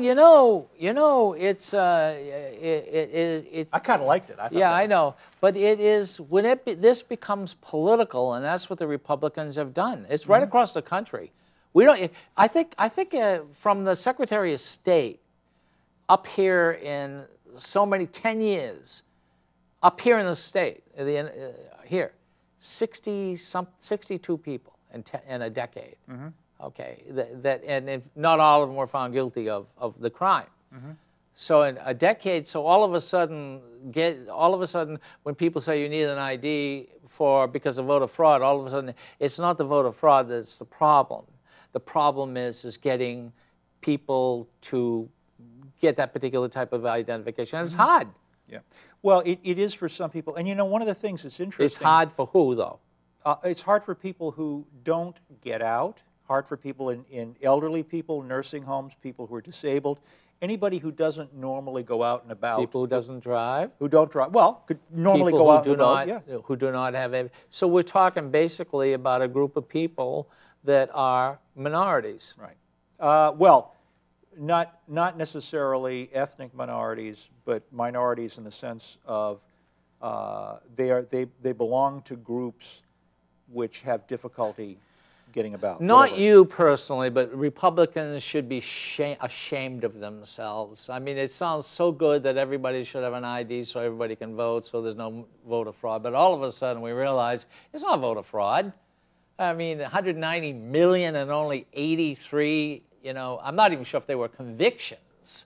it's I kind of liked it. I thought yeah, I know, but it is when this becomes political, and that's what the Republicans have done. It's right across the country. We don't. I think from the Secretary of State up here in 10 years, up here in the state, here, 62 people in a decade. Okay, and not all of them were found guilty of the crime. So in a decade, so all of a sudden, when people say you need an ID because of voter fraud, all of a sudden it's not the voter fraud that's the problem. The problem is getting people to get that particular type of identification. And it's hard. Yeah. Well, it is for some people. And one of the things that's interesting. It's hard for who, though? It's hard for people who don't get out. Hard for people in elderly people, nursing homes, people who are disabled, anybody who doesn't normally go out and about. People who doesn't drive? Who don't drive. Well, could normally go out and about, yeah. Who do not have. So we're talking basically about a group of people that are minorities. Right. Well, not necessarily ethnic minorities, but minorities in the sense of they belong to groups which have difficulty getting about. Not whatever. You personally, but Republicans should be ashamed of themselves. I mean, it sounds so good that everybody should have an ID so everybody can vote, so there's no voter fraud. But all of a sudden we realize it's not voter fraud. I mean, 190 million and only 83, I'm not even sure if they were convictions.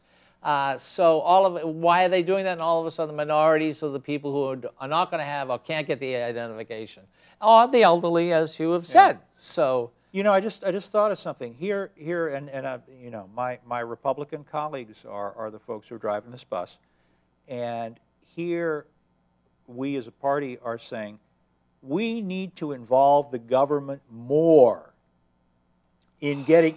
So why are they doing that? And all of a sudden here the people who are not going to have or can't get the identification, or the elderly, as you have said. So I just thought of something here, and my Republican colleagues are the folks who are driving this bus, and here we as a party are saying we need to involve the government more in getting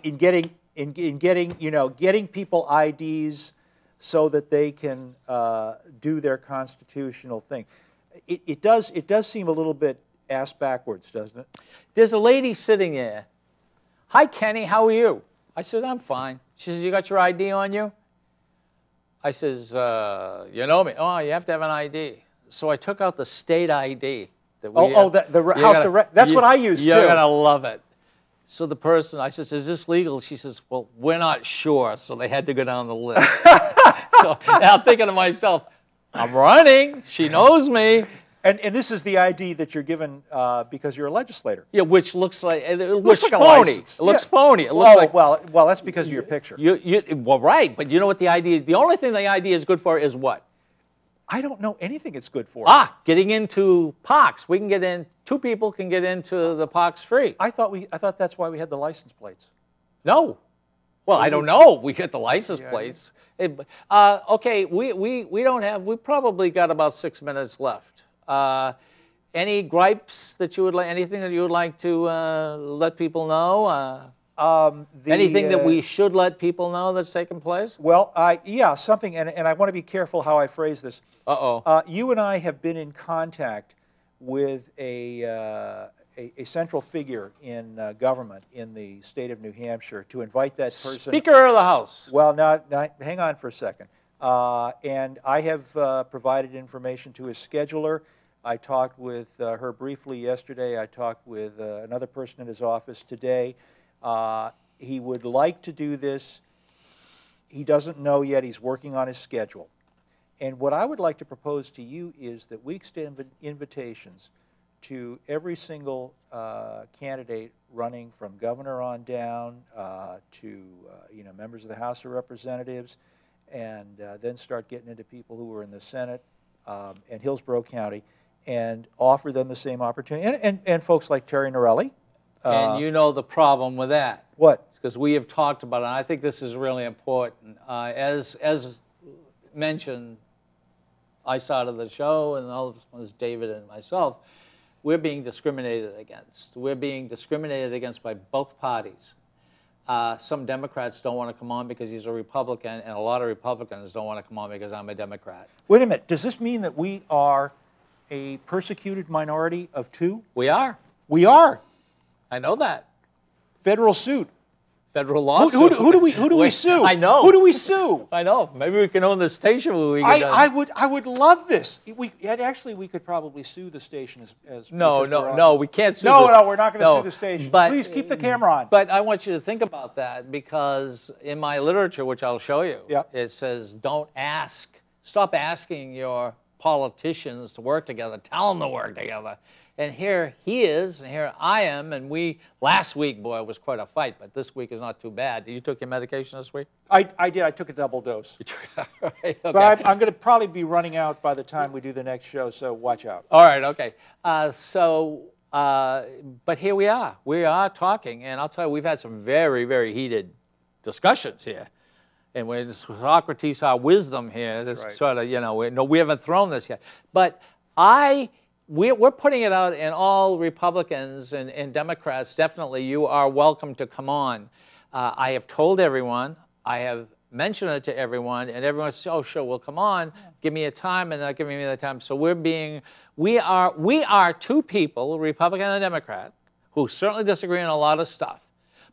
people IDs so that they can do their constitutional thing. It does seem a little bit ass backwards, doesn't it? There's a lady sitting there. Hi, Kenny, how are you? I said, I'm fine. She says, you got your ID on you? I says, you know me. Oh, you have to have an ID. So I took out the state ID. That we the house arrest. That's what I use too. You're going to love it. So the person, I says, is this legal? She says, well, we're not sure. So they had to go down the list. So now I'm thinking to myself, I'm running. She knows me. And this is the ID that you're given because you're a legislator. Yeah, which looks like looks like phony. It looks phony. It looks like well, that's because of your picture. Well, right, but you know what the ID is? The only thing the ID is good for is what? I don't know anything it's good for. Getting into parks. We can get in. 2 people can get into the parks free. I thought that's why we had the license plates. No. Well, I don't know. We get the license plates. Okay, we don't have. We probably got about 6 minutes left. Any gripes that you would like? Anything that you would like to let people know? Anything that we should let people know that's taken place? Well, something, and I want to be careful how I phrase this. You and I have been in contact with a central figure in government in the state of New Hampshire to invite that person. Speaker of the House. Well, hang on for a second. And I have provided information to his scheduler. I talked with her briefly yesterday. I talked with another person in his office today. He would like to do this. He doesn't know yet. He's working on his schedule. And what I would like to propose to you is that we extend invitations to every single candidate running from governor on down to members of the House of Representatives, and then start getting into people who are in the Senate and Hillsborough County, and offer them the same opportunity. And folks like Terry Norelli. And you know the problem with that. What? Because we have talked about it, and I think this is really important. As mentioned, I started the show, and all of us was David and myself. We're being discriminated against. We're being discriminated against by both parties. some Democrats don't want to come on because he's a Republican, and a lot of Republicans don't want to come on because I'm a Democrat. Wait a minute. Does this mean that we are a persecuted minority of two? We are. We are. I know that. Federal suit. Federal lawsuit. Who do we sue? I know. Who do we sue? I know. Maybe we can own the station when we get done. I would love this. Actually, we could probably sue the station as No, we can't sue. No, we're not going to sue the station. But, please keep the camera on. But I want you to think about that, because in my literature, which I'll show you, it says don't ask. Stop asking your politicians to work together. Tell them to work together. And here he is, and here I am, and last week, boy, it was quite a fight, but this week is not too bad. You took your medication this week? I did. I took a double dose. Right, okay. But I'm going to probably be running out by the time we do the next show, so watch out. All right, okay. But here we are. We are talking, and I'll tell you, we've had some very, very heated discussions here. And when Socrates, our wisdom here, this sort of, we haven't thrown this yet. But we're putting it out, and all Republicans and Democrats, definitely, you are welcome to come on. I have told everyone, I have mentioned it to everyone, and everyone says, oh, sure, we'll come on, give me a time, and they're not giving me the time. So we are two people, Republican and Democrat, who certainly disagree on a lot of stuff.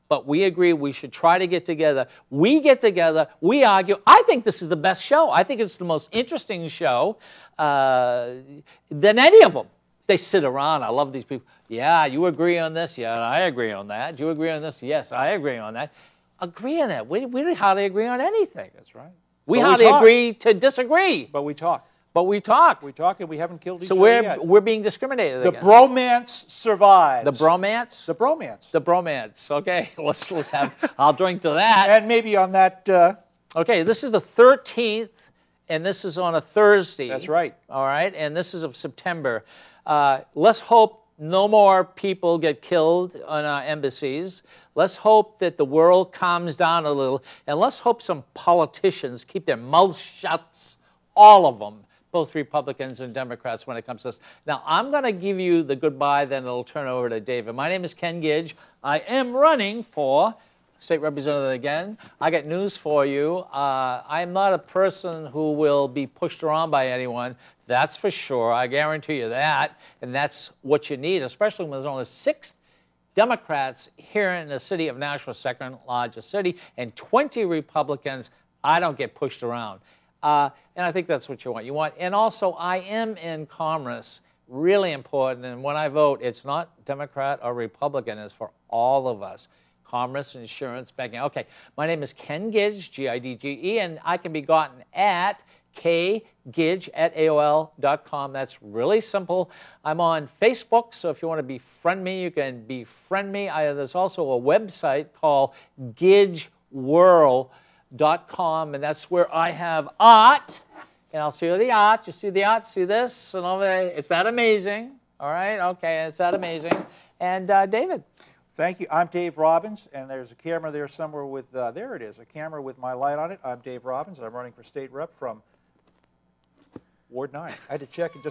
But we agree we should try to get together. We get together, we argue. I think this is the best show. I think it's the most interesting show than any of them. They sit around. I love these people. Yeah, you agree on this? Yeah, I agree on that. You agree on this? Yes, I agree on that. Agree on that. We hardly agree on anything. That's right. We hardly agree to disagree. But we talk. But we talk. We talk, and we haven't killed each other yet. So we're being discriminated against. The bromance survives. The bromance? The bromance. The bromance. Okay, let's have. I'll drink to that. And maybe on that. Okay, this is the 13th, and this is on a Thursday. That's right. All right, and this is of September. Let's hope no more people get killed on our embassies. Let's hope that the world calms down a little, and let's hope some politicians keep their mouths shut, all of them, both Republicans and Democrats, when it comes to this. Now, I'm going to give you the goodbye, then it'll turn over to David. My name is Ken Gidge. I am running for state representative again. I got news for you. I'm not a person who will be pushed around by anyone. That's for sure. I guarantee you that. And that's what you need, especially when there's only 6 Democrats here in the city of Nashville, second largest city, and 20 Republicans. I don't get pushed around. And I think that's what you want. And also, I am in commerce, really important. And when I vote, it's not Democrat or Republican. It's for all of us. Commerce, insurance, banking. Okay, my name is Ken Gidge, G-I-D-G-E, and I can be gotten at kgidge@aol.com. That's really simple. I'm on Facebook, so if you want to befriend me, you can befriend me. There's also a website called gidgeworld.com, and that's where I have art, and I'll show you the art. You see the art? See this? And over there. It's that amazing. All right? Okay, it's that amazing. And David. Thank you. I'm Dave Robbins, and there's a camera there somewhere with, there it is, a camera with my light on it. I'm Dave Robbins, and I'm running for state rep from Ward 9. I had to check it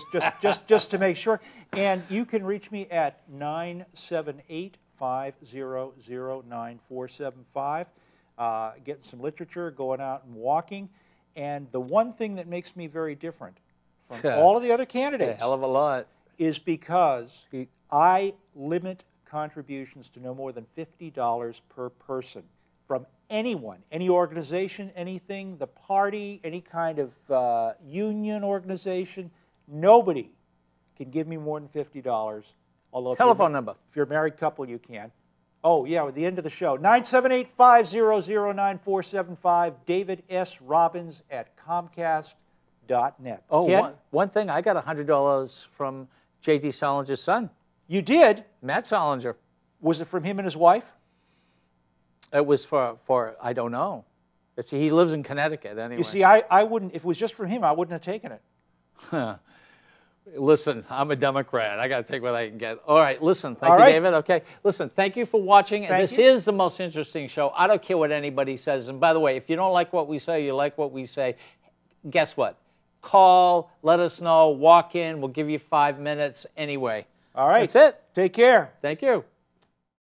just to make sure. And you can reach me at 978-500-9475. Getting some literature, going out and walking. And the one thing that makes me very different from all of the other candidates, a hell of a lot, is because I limit contributions to no more than $50 per person from anyone, any organization, anything, the party, any kind of union organization. Nobody can give me more than $50. Although telephone number. If you're a married couple, you can. Oh, yeah, at the end of the show. 978-500-9475, David S. Robbins at Comcast.net. Oh, one thing, I got $100 from J.D. Salinger's son. You did? Matt Salinger. Was it from him and his wife? It was for I don't know. He lives in Connecticut anyway. You see, I wouldn't, if it was just from him, I wouldn't have taken it. Listen, I'm a Democrat. I got to take what I can get. All right, listen. Thank you, David. Okay, listen, thank you for watching. And this is the most interesting show. I don't care what anybody says. And by the way, if you don't like what we say, you like what we say, guess what? Call, let us know, walk in. We'll give you 5 minutes anyway. All right. That's it. Take care. Thank you.